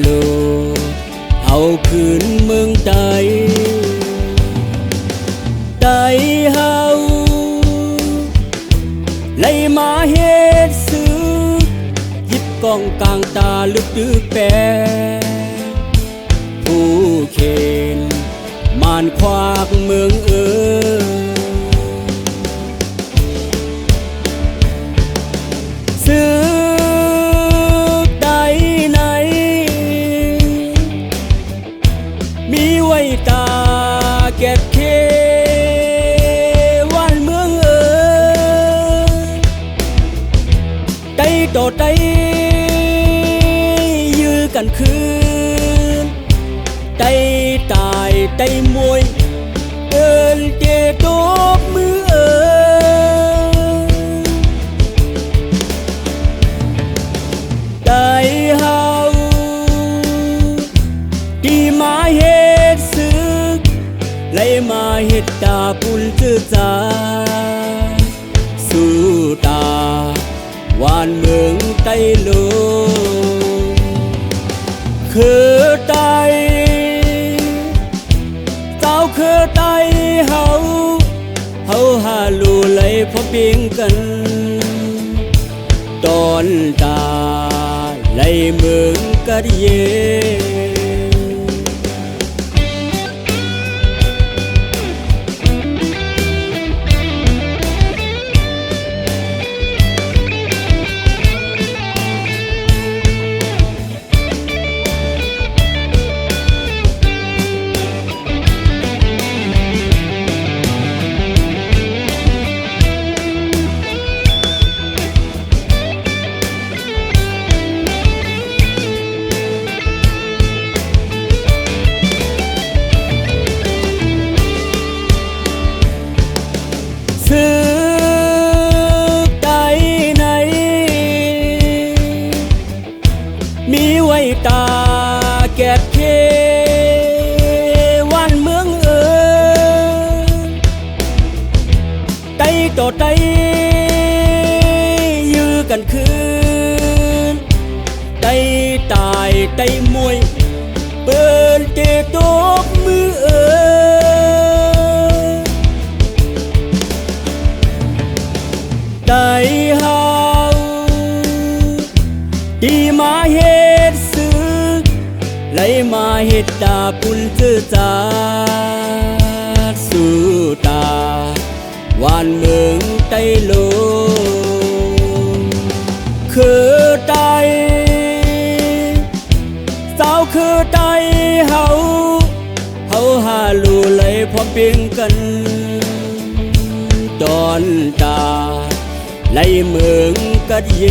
โลเอาคืนเมืองไทยไทยเฮาไล่มาเฮ็ดซื้อยิบกองกลางตาลึกดึกแปรผู้เขนมานควากเมืองซื้อใดไหนมีไว้ตาแก็บเควันเมืองใดต่อใดยื้อกันคืนใดตายใดมวยเดินเจตบมือได้เฮาที่มาเฮ็ดศึกไล่มาเฮ็ดตาปุ่นจื้อจาสู้ตาวานเมืองไต้โลคือไตเจ้าคือไตเฮาหาลูไหลพอเพียงกันตอนตาไหลเมืองกัดเยศึกใดไหนมีไว้ตาแก็บเควันเมืองใดต่อใดยื้อกันคืนใดตายใดมวยเปิ้นเจตบมือได้เฮาที่มาเฮ็ดศึกไล่มาเฮ็ดตาปุ่นจื้อจาสู้ตาวานเมืองไต้โลคือไตสาวคือไตเฮาหาลูไหลพร้อมเพียงกันตอนตาไล่เมืองกัดเย